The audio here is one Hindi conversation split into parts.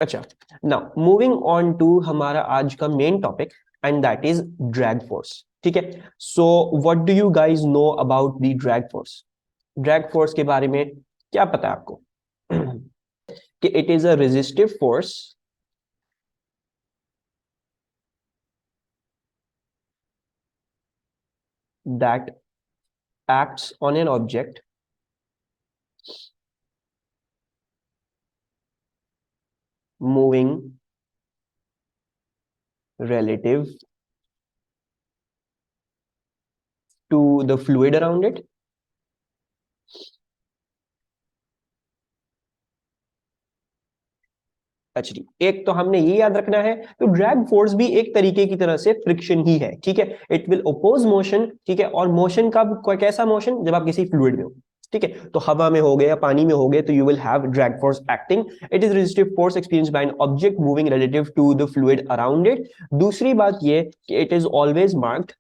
अच्छा, नाउ मूविंग ऑन टू हमारा आज का main topic, and that is drag force. ठीक है, so what do you guys know about the drag force? Drag force के बारे में क्या पता है आपको? कि it is a resistive force that acts on an object moving relative to the fluid around it. अच्छा जी, एक तो हमने ये याद रखना है, तो ड्रैग फोर्स भी एक तरीके की तरह से फ्रिक्शन ही है। ठीक है, इट विल ओपोज मोशन। ठीक है, और मोशन का कैसा मोशन? जब आप किसी फ्लूइड में हो, ठीक है, तो हवा में हो गए या पानी में हो गए, तो you will have drag force acting. It is resistive force experienced by an object moving relative to the fluid around it. दूसरी बात ये कि it is always marked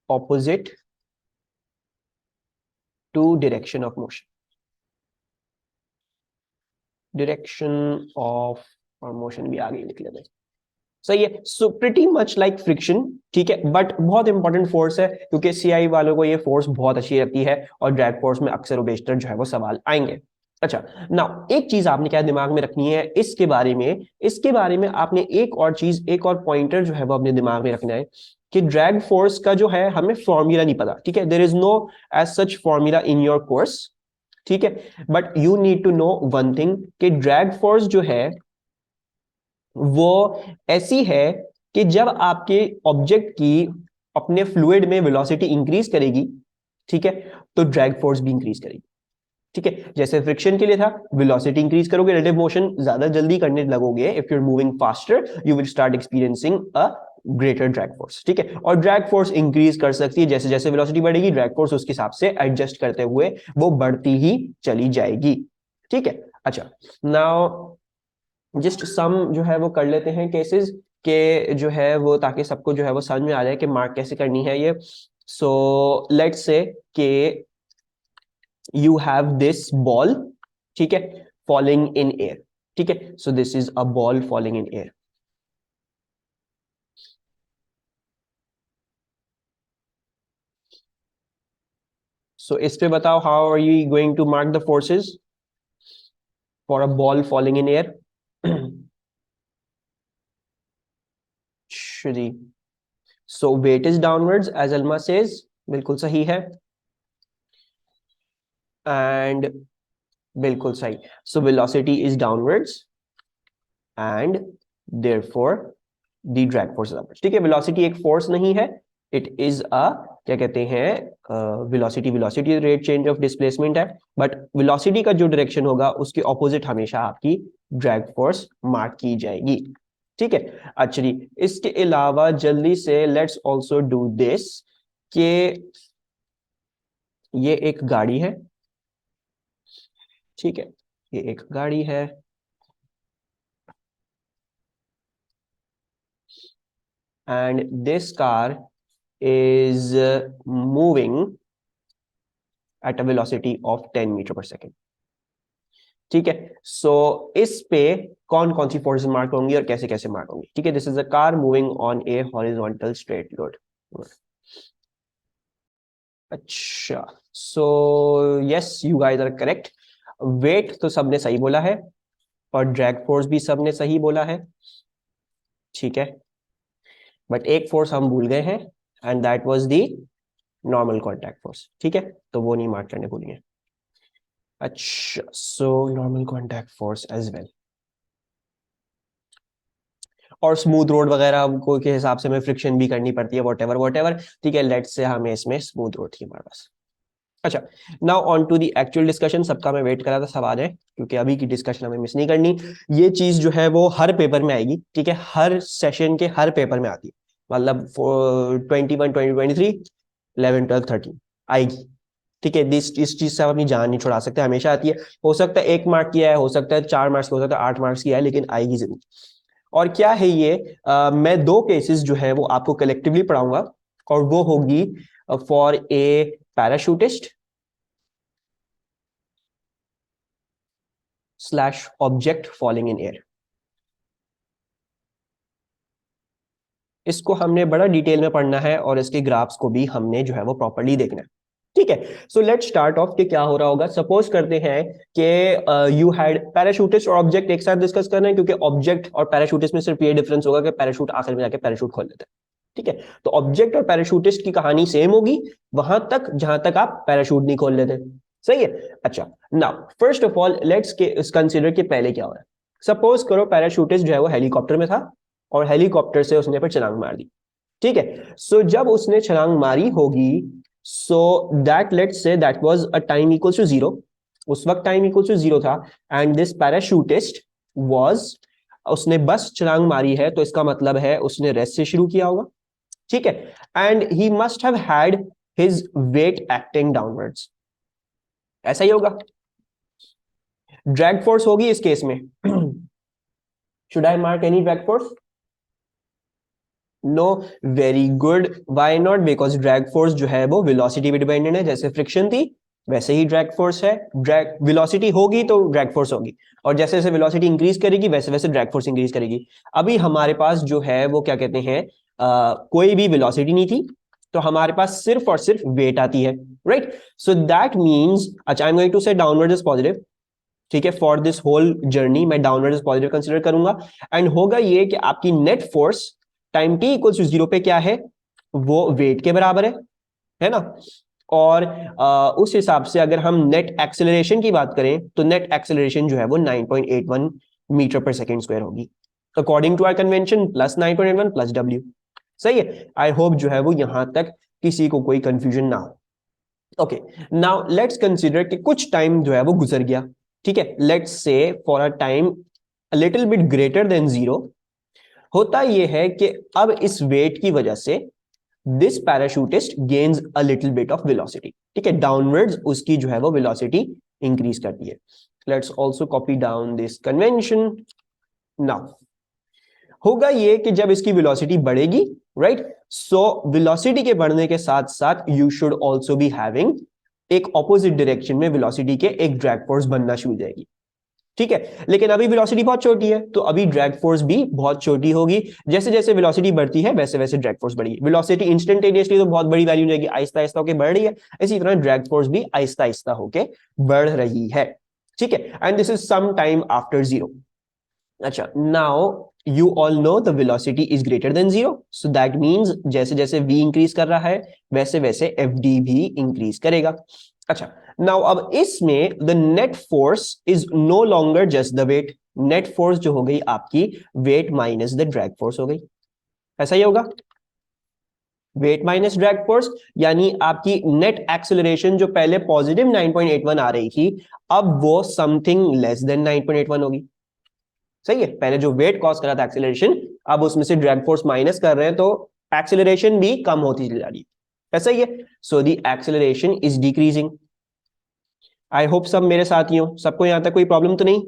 opposite to direction of motion. Direction of motion भी आगे लिख लेते हैं। सही है, so pretty much like friction. ठीक है, बट बहुत इंपॉर्टेंट फोर्स है, क्योंकि सीआई वालों को ये फोर्स बहुत अच्छी लगती है, और ड्रैग फोर्स में अक्सर बेशतर जो है वो सवाल आएंगे। अच्छा, नाउ एक चीज आपने क्या दिमाग में रखनी है इसके बारे में आपने एक और चीज, एक और पॉइंटर जो है वो अपने दिमाग में रखना है, कि ड्रैग फोर्स का जो है हमें फॉर्मूला नहीं पता। ठीक है, there is no as such formula in your course. ठीक है, but you need to know one thing, कि ड्रैग फोर्स जो है वो ऐसी है कि जब आपके ऑब्जेक्ट की अपने फ्लूइड में वेलोसिटी इंक्रीज करेगी, ठीक है, तो ड्रैग फोर्स भी इंक्रीज करेगी। ठीक है, जैसे फ्रिक्शन के लिए था, वेलोसिटी इंक्रीज करोगे, रिलेटिव मोशन ज्यादा जल्दी करने लगोगे, if you are moving faster you will start experiencing a greater drag force. ठीक है, और ड्रैग फोर्स इंक्रीज कर सकती है, जैसे जैसे वेलोसिटी बढ़ेगी ड्रैग फोर्स उसके हिसाब से एडजस्ट करते हुए वो बढ़ती ही चली जाएगी। ठीक है, अच्छा, नाउ जस्ट सम जो है वो कर लेते हैं केसेस के जो है वो, ताकि सबको जो है वो समझ में आ जाए कि मार्क कैसे करनी है ये। सो लेट्स से कि यू हैव दिस बॉल, ठीक है, फॉलिंग इन एयर। ठीक है, so this is a ball falling in air. So इस पे बताओ, how are you going to mark the forces for a ball falling in air? जी, so weight is downwards as Alma says, बिल्कुल सही है, एंड बिल्कुल सही, so velocity is downwards and therefore the drag force is upwards. ठीक है, वेलोसिटी एक फोर्स नहीं है, इट इज अ, क्या कहते हैं, velocity, velocity rate change of displacement है, बट वेलोसिटी का जो डायरेक्शन होगा उसके ऑपोजिट हमेशा आपकी ड्रैग फोर्स मार्क की जाएगी। ठीक है, अच्छा जी, इसके अलावा जल्दी से लेट्स ऑल्सो डू दिस, कि ये एक गाड़ी है। ठीक है, ये एक गाड़ी है, and this car is moving at a velocity of 10 metre per second. ठीक है, सो इस पे कौन कौन सी फोर्सेस मार्क होंगी और कैसे कैसे मार्क होंगी? ठीक है, this is a car moving on a horizontal straight road. अच्छा, so yes you guys are correct. Weight तो सबने सही बोला है, और ड्रैग फोर्स भी सबने सही बोला है। ठीक है, बट एक फोर्स हम भूल गए हैं, and that was the normal contact force. ठीक है, तो वो नहीं मार्क करने भूलिए। अच्छा, so normal contact force as well, और स्मूथ रोड वगैरह को के हिसाब से हमें फ्रिक्शन भी करनी पड़ती है, वॉट एवर वॉट एवर। ठीक है, लेट्स से हमें इसमें स्मूथ रोड थी हमारे पास। अच्छा, now on to the actual discussion. सबका मैं वेट कर रहा था, सब आ जाए, क्योंकि अभी की डिस्कशन हमें मिस नहीं करनी। ये चीज जो है वो हर पेपर में आएगी। ठीक है, हर सेशन के हर पेपर में आती है, मतलब 21, 20, 23, 11, 12, 13 आएगी। ठीक है, इस चीज से आप अपनी जान नहीं छुड़ा सकते, हमेशा आती है। हो सकता है 1 मार्क की है, हो सकता है 4 मार्क्स की, हो सकता है 8 मार्क्स की है, लेकिन आएगी जरूर। और क्या है ये, मैं दो केसेस जो है वो आपको कलेक्टिवली पढ़ाऊंगा, और वो होगी for a parachutist, slash object falling in air. इसको हमने बड़ा डिटेल में पढ़ना है और इसके ग्राफ्स को भी हमने जो है वो प्रॉपर्ली देखना है। ठीक है, सो लेट्स स्टार्ट ऑफ कि क्या हो रहा होगा। सपोज करते हैं कि यू हैड पैराशूटिस्ट और ऑब्जेक्ट एक साथ डिस्कस करना है, क्योंकि ऑब्जेक्ट और पैराशूटिस्ट में सिर्फ ये डिफरेंस होगा कि पैराशूट आखिर में जाके पैराशूट खोल लेते हैं। ठीक है, तो ऑब्जेक्ट और पैराशूटिस्ट की कहानी सेम होगी वहां तक जहां तक आप पैराशूट नहीं खोल लेते। सही है। अच्छा, now first of all let's consider कि पहले क्या हो रहा है। सपोज करो पैराशूटिस्ट जो है वो हेलीकॉप्टर में था और हेलीकॉप्टर से उसने पर छलांग मार दी। ठीक है, सो जब उसने छलांग मारी होगी, so that let's say that was a time equals to 0। उस वक्त टाइम इक्वल्स टू 0 था एंड दिस पैराशूटिस्ट वाज, उसने बस छलांग मारी है तो इसका मतलब है उसने रेस्ट से शुरू किया होगा। ठीक है, and he must have had his weight acting downwards. ऐसा ही होगा। ड्रैग फोर्स होगी इस केस में। Should I mark any drag force? No, very good. Why not? Because drag force जो है वो वेलोसिटी पे डिपेंडेंट है। जैसे फ्रिक्शन थी वैसे ही ड्रैग फोर्स है। ड्रैग वेलोसिटी होगी तो ड्रैग फोर्स होगी, और जैसे जैसे वेलोसिटी इंक्रीज करेगी वैसे वैसे ड्रैग फोर्स इंक्रीज करेगी। अभी हमारे पास जो है वो क्या कहते हैं, कोई भी वेलोसिटी नहीं थी, तो हमारे पास सिर्फ और सिर्फ वेट आती है। राइट, सो दैट मीन्स, अच्छा I am going to say downward is positive. ठीक है, फॉर दिस होल जर्नी मैं डाउनवर्ड इज पॉजिटिव कंसिडर करूंगा। एंड होगा ये कि आपकी net force time t equals to 0 पे क्या है, वो वेट के बराबर है ना। और उस हिसाब से अगर हम नेट एक्सेलरेशन की बात करें तो नेट एक्सेलरेशन जो है वो 9.81 मीटर पर सेकेंड स्क्वायर होगी, according to our convention, plus 9.81 plus W. सही है, आई होप जो है वो यहां तक किसी को कोई कंफ्यूजन ना हो। ओके, नाउ लेट्स कंसीडर कि कुछ टाइम जो है वो गुजर गया। ठीक है, let's say for a time a little bit greater than 0। होता यह है कि अब इस वेट की वजह से this parachutist gains a little bit of velocity. ठीक है, डाउनवर्ड्स उसकी जो है वो वेलोसिटी इंक्रीज करती है। Let's also copy down this convention. Now होगा ये कि जब इसकी वेलोसिटी बढ़ेगी, राइट, सो वेलोसिटी के बढ़ने के साथ साथ you should also be having एक ऑपोजिट डायरेक्शन में वेलोसिटी के एक ड्रैग फोर्स बनना शुरू हो जाएगी। ठीक है, लेकिन अभी वेलोसिटी बहुत छोटी है तो अभी ड्रैग फोर्स भी बहुत छोटी होगी। जैसे जैसे वेलोसिटी बढ़ती है वैसे वैसे ड्रैग फोर्स बढ़ेगी। वेलोसिटी इंस्टेंटेनियसली तो बहुत बड़ी वैल्यू जाएगी, आहिस्ता आहिस्ता होकर बढ़ रही है, इसी तरह ड्रैग फोर्स भी आहिस्ता आहिस्ता होकर बढ़ रही है। ठीक है, and this is some time after 0। अच्छा, now you all know the velocity is greater than 0, so that means जैसे जैसे v इंक्रीज कर रहा है वैसे वैसे fd भी इंक्रीज करेगा। अच्छा, नाउ अब इसमें the net force is no longer just the weight. Net force जो हो गई आपकी weight minus the drag force हो गई। ऐसा ही होगा, वेट माइनस ड्रैग फोर्स, यानी आपकी नेट एक्सेलरेशन जो पहले पॉजिटिव 9.81 आ रही थी अब वो समथिंग लेस देन 9.81 होगी। सही है, पहले जो वेट कॉज कर रहा था एक्सेलरेशन, अब उसमें से ड्रैग फोर्स माइनस कर रहे हैं तो एक्सेलरेशन भी कम होती चली जा रही है। ऐसा ही है, so the acceleration is decreasing. I hope सब मेरे साथ ही हो, सबको यहां तक कोई प्रॉब्लम तो नहीं।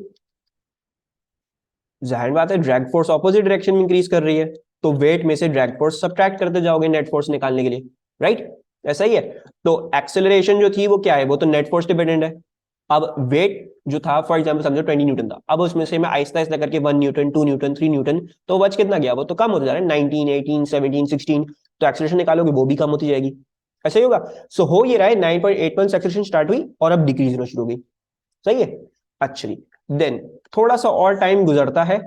जाहिर बात है ड्रैग फोर्स ऑपोजिट डायरेक्शन में इंक्रीज कर रही है तो वेट में से ड्रैग फोर्स सब्ट्रैक्ट करते जाओगे नेट फोर्स निकालने के लिए। राइट, ऐसा ही है। तो एक्सेलरेशन जो थी वो क्या है, वो तो नेट फोर्स डिपेंडेंट है। अब वेट जो था फॉर एग्जांपल समझो 20 न्यूटन था, अब उसमें से मैं आहिस्ता आहिस्ता करके 1 न्यूटन 2 न्यूटन 3 न्यूटन, तो बच कितना गया, वो तो कम होता जा रहा है, 19 18 17 16। तो एक्सेलरेशन निकालोगे वो भी कम होती जाएगी। ऐसा ही होगा। सो हो ये रहा है 9.81 से एक्सेलरेशन स्टार्ट हुई और अब डिक्रीज होना शुरू हो गई। सही है। अच्छा, देन थोड़ा सा और टाइम गुजरता है।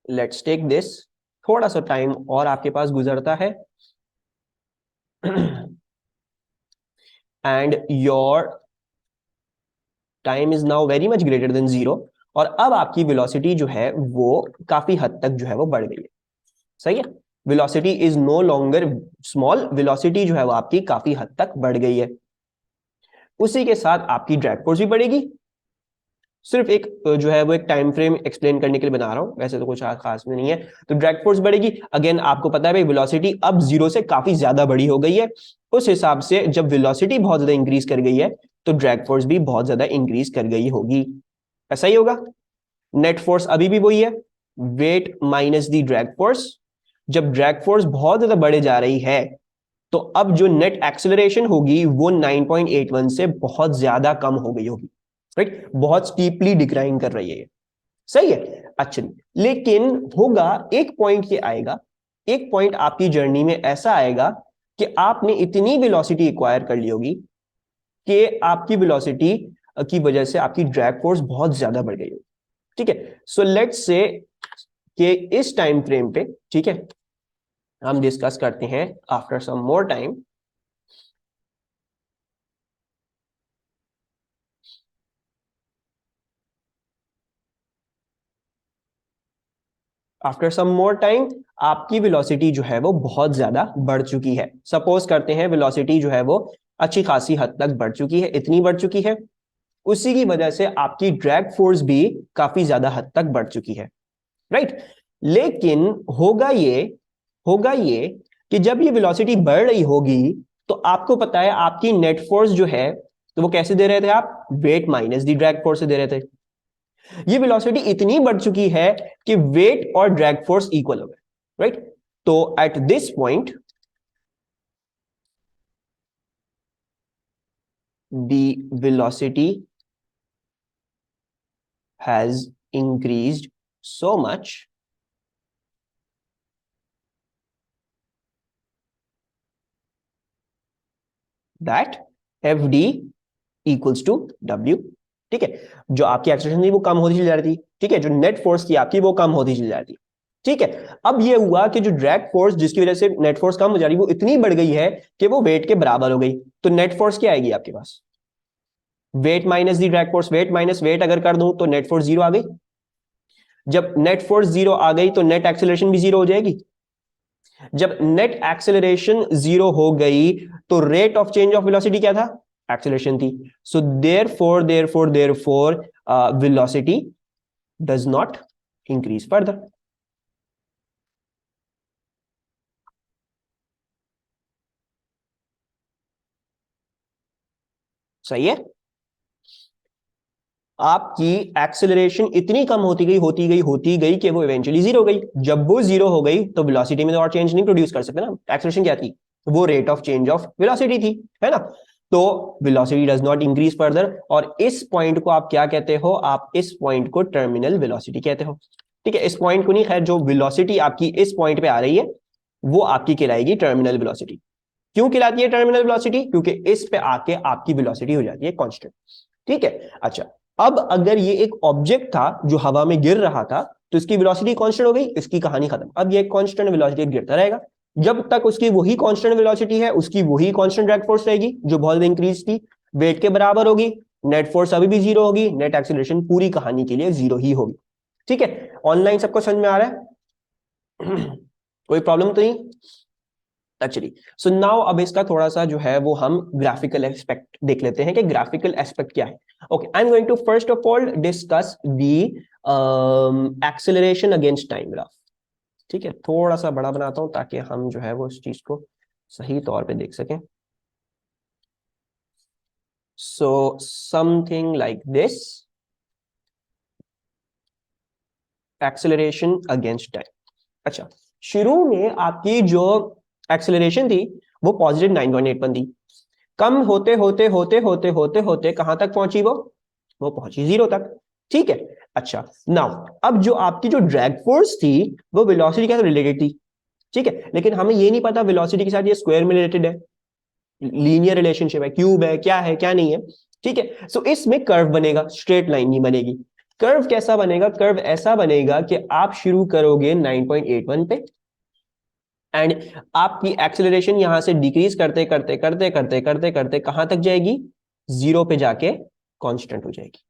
लेट्स टेक दिस, थोड़ा सा टाइम और आपके पास गुजरता है and your time is now very much greater than 0, और अब आपकी वेलोसिटी जो है वो काफी हद तक जो है वो बढ़ गई है। सही है, velocity is no longer small, velocity जो है वो आपकी काफी हद तक बढ़ गई है। उसी के साथ आपकी ड्रैग फोर्स भी बढ़ेगी। सिर्फ एक जो है वो एक टाइम फ्रेम एक्सप्लेन करने के लिए बना रहा हूं, वैसे तो कुछ खास में नहीं है। तो ड्रैग फोर्स बढ़ेगी, अगेन आपको पता है भाई वेलोसिटी अब 0 से काफी ज्यादा बड़ी हो गई है। उस हिसाब से जब वेलोसिटी बहुत ज्यादा इंक्रीज कर गई है तो ड्रैग फोर्स भी बहुत ज्यादा इंक्रीज कर गई होगी। ऐसा ही होगा। नेट फोर्स अभी भी वही है, wait minus the drag force. जब ड्रैग फोर्स बहुत ज्यादा बढ़े जा रही है तो अब जो नेट एक्सेलरेशन होगी वो 9.81 से बहुत ज्यादा कम हो गई होगी। राइट, बहुत स्टीपली डिक्लाइन कर रही है ये, सही है। अच्छा, लेकिन होगा एक पॉइंट ये आएगा, एक पॉइंट आपकी जर्नी में ऐसा आएगा कि आपने इतनी वेलोसिटी एक्वायर कर ली होगी कि आपकी वेलोसिटी की वजह से आपकी ड्रैग फोर्स बहुत ज्यादा बढ़ गई होगी, ठीक है। सो लेट्स से कि इस टाइम फ्रेम पे, ठीक है, हम डिस्कस करते हैं after some more time. After some more time आपकी वेलोसिटी जो है वो बहुत ज्यादा बढ़ चुकी है। सपोज करते हैं वेलोसिटी जो है वो अच्छी खासी हद तक बढ़ चुकी है, इतनी बढ़ चुकी है, उसी की वजह से आपकी ड्रैग फोर्स भी काफी ज्यादा हद तक बढ़ चुकी है, राइट। लेकिन होगा ये कि जब ये वेलोसिटी बढ़ रही होगी तो आपको पता है आपकी नेट फोर्स जो है, तो वो कैसे दे रहे थे आप, wait minus the drag force से दे रहे थे। ये वेलोसिटी इतनी बढ़ चुकी है कि वेट और ड्रैग फोर्स इक्वल हो गए, राइट। तो at this point the velocity has increased so much that FD equals to W, ठीक है। जो आपकी एक्सेलरेशन थी वो कम होती चली जा रही थी, ठीक है, जो नेट फोर्स थी आपकी वो कम होती चली जा रही थी, ठीक है। अब ये हुआ कि जो ड्रैग फोर्स जिसकी वजह से नेट फोर्स कम हो जा रही वो इतनी बढ़ गई है कि वो वेट के बराबर हो गई। तो नेट फोर्स क्या आएगी आपके पास, weight minus the drag force, weight minus weight अगर कर दूं तो नेट फोर्स जीरो आ गई। जब नेट फोर्स जीरो आ गई तो नेट एक्सेलरेशन भी जीरो हो जाएगी। जब नेट एक्सेलरेशन जीरो हो गई तो rate of change of velocity क्या था, एक्सेलरेशन थी। So therefore velocity does not increase further. सही है। आपकी एक्सेलरेशन इतनी कम होती गई कि वो इवेंचुअली जीरो हो गई। जब वो जीरो हो गई तो वेलोसिटी में तो और चेंज नहीं प्रोड्यूस कर सकते ना, एक्सेलरेशन क्या थी, वो rate of change of velocity थी, है ना। तो velocity does not increase further, और इस पॉइंट को आप क्या कहते हो, आप इस पॉइंट को टर्मिनल वेलोसिटी कहते हो, ठीक है। इस पॉइंट को नहीं, खैर जो वेलोसिटी आपकी इस पॉइंट पे आ रही है वो आपकी कहलाएगी टर्मिनल वेलोसिटी। क्यों कहलाती है टर्मिनल वेलोसिटी, क्योंकि इस पे आके आपकी वेलोसिटी हो जाती है कांस्टेंट, ठीक है। अच्छा, अब अगर ये एक ऑब्जेक्ट था जो हवा में गिर रहा था तो इसकी वेलोसिटी कांस्टेंट हो गई, इसकी कहानी खत्म। अब ये कांस्टेंट वेलोसिटी गिरता रहेगा, जब तक उसकी वही कांस्टेंट वेलोसिटी है उसकी वही कांस्टेंट ड्रैग फोर्स रहेगी जो बहुत इंक्रीज थी, वेट के बराबर होगी, नेट फोर्स अभी भी जीरो होगी, नेट एक्सीलरेशन पूरी कहानी के लिए जीरो ही होगी, ठीक है। ऑनलाइन सबको समझ में आ रहा है? कोई प्रॉब्लम तो नहीं? एक्चुअली सो नाउ अब इसका थोड़ा सा जो है वो हम ग्राफिकल एस्पेक्ट देख लेते हैं कि ग्राफिकल एस्पेक्ट क्या है। Okay, I am going to first of all discuss the acceleration against time graph, ठीक है। थोड़ा सा बड़ा बनाता हूं ताकि हम जो है वो इस चीज को सही तौर पे देख सकें। So something like this, acceleration against time. अच्छा, शुरू में आपकी जो एक्सेलरेशन थी वो पॉजिटिव 9.81 थी, कम होते होते होते होते होते होते कहां तक पहुंची वो पहुंची जीरो तक, ठीक है। अच्छा, नाउ अब जो आपकी जो ड्रैग फोर्स थी वो वेलोसिटी के साथ रिलेटेड थी, ठीक है। लेकिन हमें ये नहीं पता वेलोसिटी के साथ ये स्क्वायर में रिलेटेड है, लीनियर रिलेशनशिप है, क्यूब है, क्या नहीं है, ठीक है। सो इसमें कर्व बनेगा, स्ट्रेट लाइन नहीं बनेगी। कर्व कैसा बनेगा, कर्व ऐसा बनेगा कि आप शुरू करोगे 9.81 पे एंड आपकी एक्सेलरेशन यहां से डिक्रीज करते करते करते करते करते करते कहां तक जाएगी, जीरो पे जाके कांस्टेंट हो जाएगी,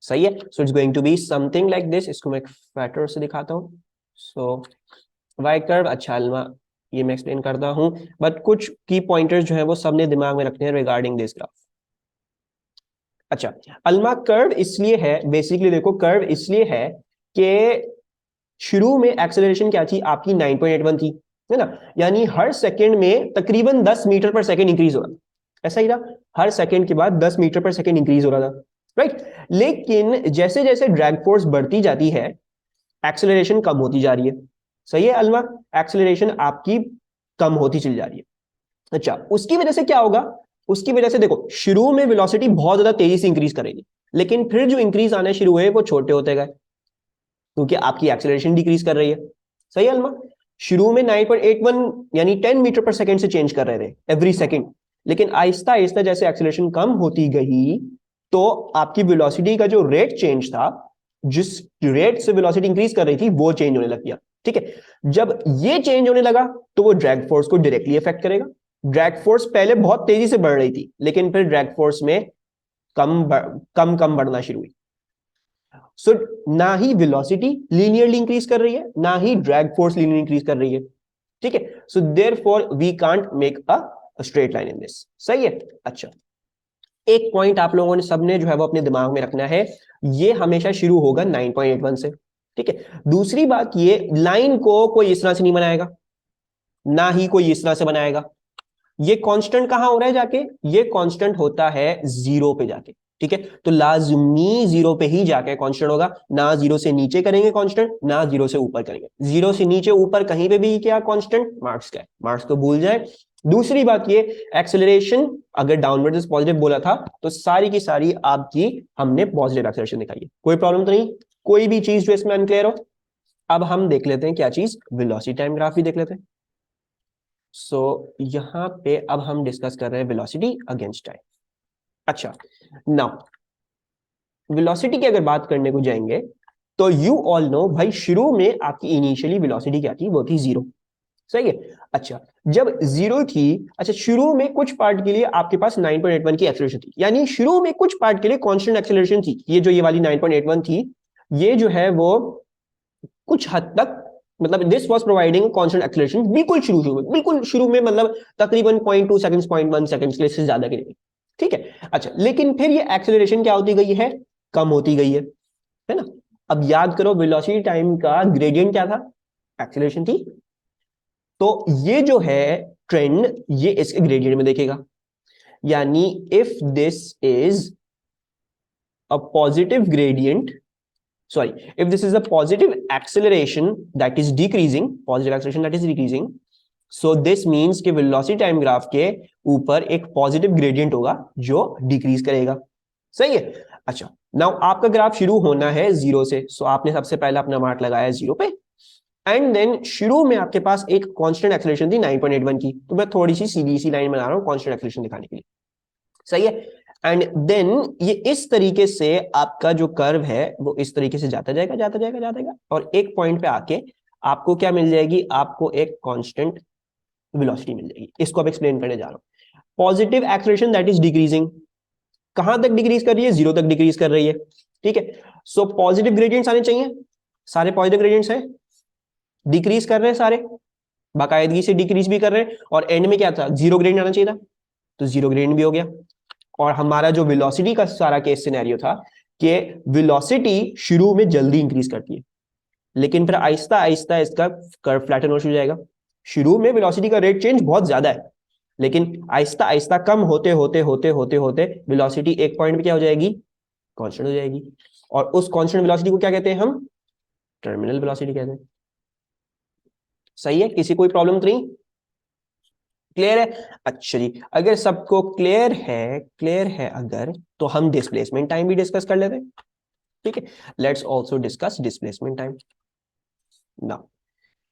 सही है। So it's going to be something like this. इसको मैं फैक्टर से दिखाता हूं। सो वाई कर्व, अच्छा अलमा ये मैं एक्सप्लेन करता हूं, बट कुछ की पॉइंटर्स जो है वो सबने दिमाग में रखने हैं रिगार्डिंग दिस ग्राफ। अच्छा, अल्मा कर्व इसलिए है, बेसिकली देखो कर्व इसलिए है कि शुरू में एक्सेलरेशन क्या थी आपकी 9.81 थी, है ना, यानी हर सेकंड में तकरीबन 10 मीटर पर सेकंड इंक्रीज हो रहा था, ऐसा ही था, हर सेकंड के बाद 10 मीटर पर सेकंड इंक्रीज हो रहा था, राइट। लेकिन जैसे जैसे ड्रैग फोर्स बढ़ती जाती है एक्सेलरेशन कम होती जा रही है, सही है अलमा, एक्सेलरेशन आपकी कम होती चली जा रही है। अच्छा, उसकी वजह से क्या होगा, उसकी वजह से देखो शुरू में वेलोसिटी बहुत ज्यादा तेजी से इंक्रीज करेगी, लेकिन फिर जो इंक्रीज आने शुरू हुए वो छोटे होते गए, क्योंकि आपकी एक्सेलरेशन डिक्रीज कर रही है। सही है अल्मा? शुरू में 9.81 यानी 10 मीटर पर सेकंड से चेंज कर रहे थे एवरी सेकंड, लेकिन आहिस्ता आहिस्ता जैसे एक्सेलरेशन कम होती गई तो आपकी वेलोसिटी का जो रेट चेंज था, जिस रेट से वेलोसिटी इंक्रीज कर रही थी वो चेंज होने लग गया। ठीक है, जब ये चेंज होने लगा तो वो ड्रैग फोर्स को डायरेक्टली अफेक्ट करेगा। ड्रैग फोर्स पहले बहुत तेजी से बढ़ रही थी, लेकिन फिर ड्रैग फोर्स में कम कम बढ़ना शुरू हुई। सो ना ही वेलोसिटी लीनियरली इंक्रीज कर रही है, ना ही ड्रैग फोर्स लीनियरली इंक्रीज कर रही है। ठीक है, so therefore we can't make a straight line in this. सही है? अच्छा, एक पॉइंट आप लोगों ने सबने जो है वो अपने दिमाग में रखना है, ये हमेशा शुरू होगा 9.81 से। ठीक है, दूसरी बात, ये लाइन को कोई इस तरह से नहीं बनाएगा, ना ही कोई इस तरह से बनाएगा। ये कांस्टेंट कहां हो रहा है जाके? ये कांस्टेंट होता है जीरो पे जाके। ठीक है, तो लाजमी जीरो पे ही जाके कांस्टेंट होगा, ना जीरो से नीचे करेंगे कांस्टेंट, ना जीरो से ऊपर करेंगे। जीरो से नीचे ऊपर कहीं पे भी क्या कांस्टेंट? मार्क्स का, मार्क्स को भूल जाए। दूसरी बात ये, एक्सेलरेशन अगर डाउनवर्ड इज पॉजिटिव बोला था तो सारी की सारी आपकी हमने पॉजिटिव एक्सेलरेशन दिखाई है, कोई प्रॉब्लम तो नहीं? कोई भी चीज जो इसमें अनक्लियर हो? अब हम देख लेते हैं क्या चीज, वेलोसिटी टाइम ग्राफ भी देख लेते हैं। सो यहां पे अब हम डिस्कस कर रहे हैं वेलोसिटी अगेंस्ट टाइम। अच्छा, नाउ वेलोसिटी की अगर बात करने को जाएंगे तो यू ऑल नो भाई, शुरू में आपकी इनिशियली वेलोसिटी क्या थी? वो थी जीरो। सही है? अच्छा, जब जीरो थी, अच्छा शुरू में कुछ पार्ट के लिए आपके पास 9.81 की एक्सेलरेशन थी, यानी शुरू में कुछ पार्ट के लिए कांस्टेंट एक्सेलरेशन थी। ये जो ये वाली 9.81 थी, ये जो है वो कुछ हद तक, मतलब this was providing constant acceleration बिल्कुल शुरू में, मतलब तकरीबन 0.2 सेकंड्स 0.1 सेकंड्स के लिए, इससे ज्यादा के लिए। ठीक है, अच्छा, लेकिन फिर ये एक्सेलरेशन क्या होती गई है? कम होती गई है ना? अब याद करो वेलोसिटी टाइम का ग्रेडियंट क्या था? एक्सेलरेशन थी। तो ये जो है ट्रेंड, ये इसके ग्रेडियंट में देखेगा, यानी if this is a positive gradient, sorry, if this is a positive acceleration that is decreasing, positive acceleration that is decreasing, so this means कि velocity time graph के ऊपर एक पॉजिटिव ग्रेडियंट होगा जो डिक्रीज करेगा। सही है? अच्छा, नाउ आपका ग्राफ शुरू होना है जीरो से, सो आपने सबसे पहले अपना मार्क लगाया जीरो पे, एंड देन शुरू में आपके पास एक कांस्टेंट एक्सेलरेशन थी 9.81 की, तो मैं थोड़ी सी सीधी सी लाइन बना रहा हूं कांस्टेंट एक्सेलरेशन दिखाने के लिए। सही है? एंड देन ये इस तरीके से आपका जो कर्व है वो इस तरीके से जाता जाएगा जाता जाएगा जाता जाएगा, और एक पॉइंट पे आके आपको क्या मिल जाएगी? आपको एक कांस्टेंट वेलोसिटी मिल जाएगी। इसको अब एक्सप्लेन करने जा रहा हूं। Positive acceleration that is decreasing, कहां तक डिक्रीज कर रही है? जीरो तक डिक्रीज कर रही है। ठीक है, सो पॉजिटिव ग्रेडियंट्स आने चाहिए, सारे पॉजिटिव ग्रेडियंट्स हैं, डिक्रीज कर रहे हैं सारे, बाकायदगी से डिक्रीज भी कर रहे हैं, और एंड में क्या था? जीरो ग्रेडियंट आना चाहिए था, तो जीरो ग्रेडियंट भी हो गया। और हमारा जो वेलोसिटी का सारा केस सिनेरियो था कि वेलोसिटी शुरू में जल्दी इंक्रीज करती है, लेकिन फिर आहिस्ता आहिस्ता इसका कर्व फ्लैटन हो जाएगा। शुरू में वेलोसिटी का रेट चेंज बहुत ज्यादा है, लेकिन आहिस्ता आहिस्ता कम होते होते होते होते होते वेलोसिटी एक पॉइंट पे क्या हो जाएगी? कांस्टेंट हो जाएगी। और उस कांस्टेंट वेलोसिटी को क्या कहते हैं हम? टर्मिनल वेलोसिटी कहते हैं। सही है? किसी कोई प्रॉब्लम तो नहीं? क्लियर है? अच्छा जी, अगर सबको क्लियर है अगर, तो हम डिस्प्लेसमेंट टाइम भी डिस्कस कर लेते हैं। ठीक है, let's also discuss displacement time now.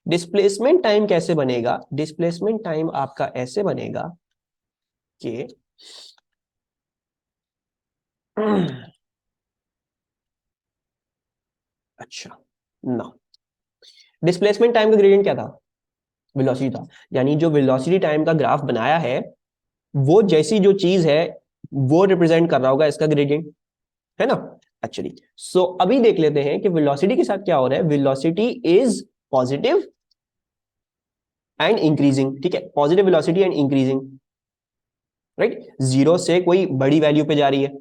Displacement time कैसे बनेगा? डिस्प्लेसमेंट टाइम आपका ऐसे बनेगा कि अच्छा, नाउ डिस्प्लेसमेंट टाइम का ग्रेडियंट क्या था? वेलोसिटी था, यानी जो वेलोसिटी टाइम का ग्राफ बनाया है वो जैसी जो चीज है वो रिप्रेजेंट कर रहा होगा इसका ग्रेडियंट, है ना? एक्चुअली सो अभी देख लेते हैं कि वेलोसिटी के साथ क्या हो रहा है। Velocity is positive and increasing. ठीक है, positive velocity and increasing, right? Zero से कोई बड़ी वैल्यू पे जा रही है,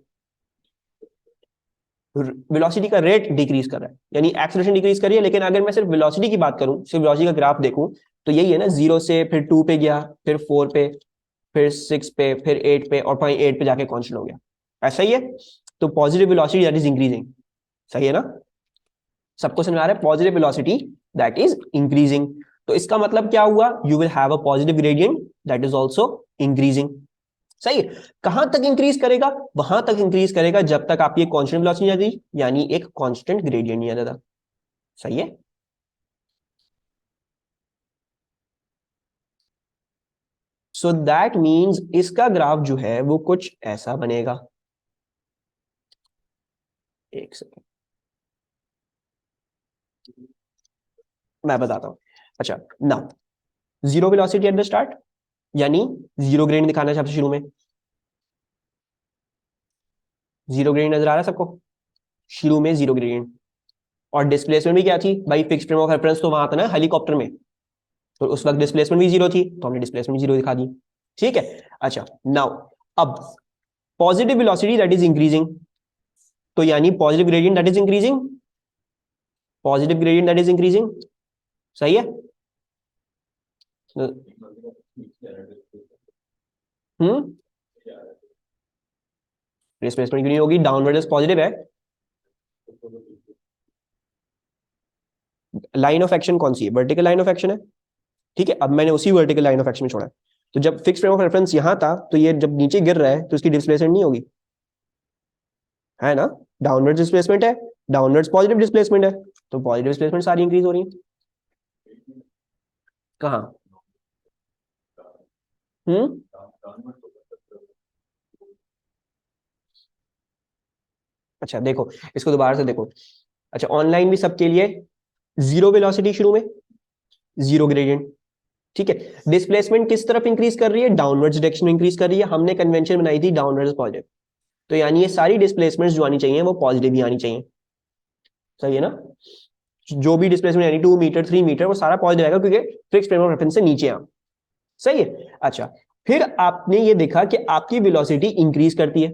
वेलोसिटी का रेट डिक्रीज कर रहा है, यानी एक्सेलरेशन डिक्रीज कर रही है। लेकिन अगर मैं सिर्फ वेलोसिटी की बात करूं, सिर्फ वेलोसिटी का ग्राफ देखूं, तो यही है ना, जीरो से फिर टू पे गया, फिर फोर पे, फिर सिक्स पे, फिर एट पे, और 0.8 पे जाके कांस्टेंट हो गया। ऐसा ही है? तो positive velocity that is increasing. सही है ना? सबको समझ आ रहा है? Positive velocity that is increasing, तो इसका मतलब क्या हुआ? You will have a positive gradient that is also increasing. सही है। कहां तक इंक्रीज करेगा? वहां तक इंक्रीज करेगा जब तक आपकी एक कांस्टेंट वेलोसिटी नहीं आती, यानी एक कांस्टेंट ग्रेडियंट नहीं आता था। सही है। सो दैट मीन्स इसका ग्राफ जो है वो कुछ ऐसा बनेगा। एक सेकंड मैं बताता हूं। अच्छा, now zero velocity at the start, यानी जीरो ग्रेडियंट दिखाना सबसे शुरू में। जीरो ग्रेडियंट नजर आ रहा है सबको? शुरू में जीरो ग्रेडियंट। और डिस्प्लेसमेंट भी क्या थी भाई? फिक्स फ्रेम ऑफ रेफरेंस तो वहां था ना हेलीकॉप्टर में, तो उस वक्त डिस्प्लेसमेंट भी जीरो थी, तो हमने डिस्प्लेसमेंट जीरो दिखा दी। ठीक है। अच्छा, नाउ अब positive velocity that is increasing, तो यानी positive gradient that is increasing, positive gradient that is increasing. सही है। हम्म। डिस्प्लेसमेंट क्यों नहीं होगी? डाउनवर्ड पॉजिटिव है। लाइन ऑफ एक्शन कौन सी है? वर्टिकल लाइन ऑफ एक्शन है। ठीक है, अब मैंने उसी वर्टिकल लाइन ऑफ एक्शन में छोड़ा है। तो जब फिक्स फ्रेम ऑफ रेफरेंस यहां था, तो ये जब नीचे गिर रहा है तो इसकी डिस्प्लेसमेंट नहीं होगी, है ना? डाउनवर्ड डिस्प्लेसमेंट है, डाउनवर्ड्स पॉजिटिव डिस्प्लेसमेंट है, तो पॉजिटिव डिस्प्लेसमेंट सारी इंक्रीज हो रही है। कहाँ? हम्म। अच्छा देखो, इसको दोबारा से देखो। अच्छा, ऑनलाइन भी सबके लिए जीरो वेलोसिटी शुरू में, जीरो ग्रेडियंट। ठीक है। डिस्प्लेसमेंट किस तरफ इंक्रीज कर रही है? डाउनवर्ड्स डायरेक्शन में इंक्रीज कर रही है। हमने कन्वेंशन बनाई थी डाउनवर्ड्स पॉजिटिव, तो यानी ये सारी डिस्प्लेसमेंट्स जो आनी चाहिए वो पॉजिटिव ही आनी चाहिए। सही है ना? जो भी डिस्प्लेसमेंट यानी 2 मीटर 3 मीटर वो सारा पॉजिटिव आएगा, क्योंकि फिक्स फ्रेम ऑफ रेफरेंस से नीचे आ। सही है। अच्छा, फिर आपने ये देखा कि आपकी वेलोसिटी इंक्रीज करती है,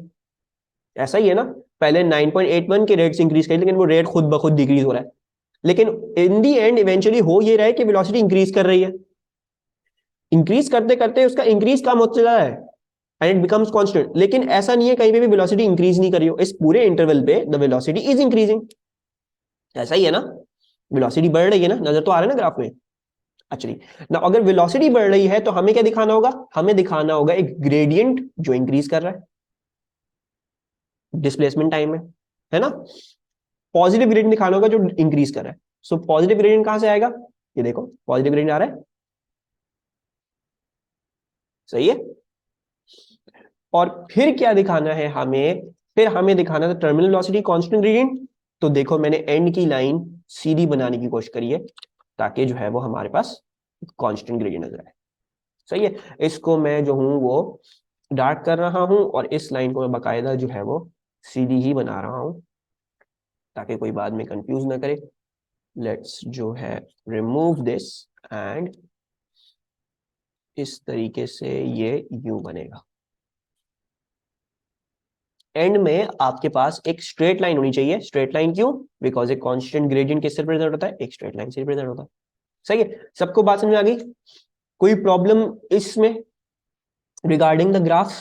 ऐसा ही है ना? पहले 9.81 के रेट से इंक्रीज करी, लेकिन वो रेट खुद ब खुद डिक्रीज हो रहा है। लेकिन इन दी एंड इवेंचुअली हो ये रहा है कि वेलोसिटी इंक्रीज कर रही है। इंक्रीज करते करते उसका इंक्रीज कम होता जा रहा है एंड इट बिकम्स कांस्टेंट। लेकिन ऐसा नहीं है कहीं पे भी वेलोसिटी इंक्रीज नहीं करी हो, इस पूरे इंटरवल पे द वेलोसिटी इज इंक्रीजिंग। ऐसा ही है ना? वेलोसिटी बढ़ रही है ना, नजर तो आ रहा है ना ग्राफ में? अच्छा ना, अगर वेलोसिटी बढ़ रही है तो हमें क्या दिखाना होगा? हमें दिखाना होगा एक ग्रेडियंट जो इंक्रीज कर रहा है डिस्प्लेसमेंट टाइम में, है ना? पॉजिटिव ग्रेडियंट दिखाना होगा जो इंक्रीज कर रहा है। सो पॉजिटिव ग्रेडियंट कहां से आएगा? ये देखो, पॉजिटिव ग्रेडियंट आ रहा है। सही है। और फिर क्या दिखाना है हमें? फिर हमें दिखाना था टर्मिनल वेलोसिटी कांस्टेंट ग्रेडियंट। तो देखो, मैंने एंड की लाइन सीधी बनाने की कोशिश करी है, ताकि जो है वो हमारे पास कांस्टेंट ग्रेडियंट नजर आए। सही है। इसको मैं जो हूं वो डार्क कर रहा हूं, और इस लाइन को मैं बाकायदा जो है वो सीधी ही बना रहा हूं, ताकि कोई बाद में कंफ्यूज ना करे। लेट्स जो है रिमूव दिस, एंड इस तरीके से ये यू बनेगा। एंड में आपके पास एक स्ट्रेट लाइन होनी चाहिए। स्ट्रेट लाइन क्यों? बिकॉज एक कांस्टेंट ग्रेडियंट किससे रिप्रेजेंट होता है? एक स्ट्रेट लाइन से रिप्रेजेंट होता है। सही है। सबको बात समझ में आ गई? कोई प्रॉब्लम इसमें रिगार्डिंग द ग्राफ?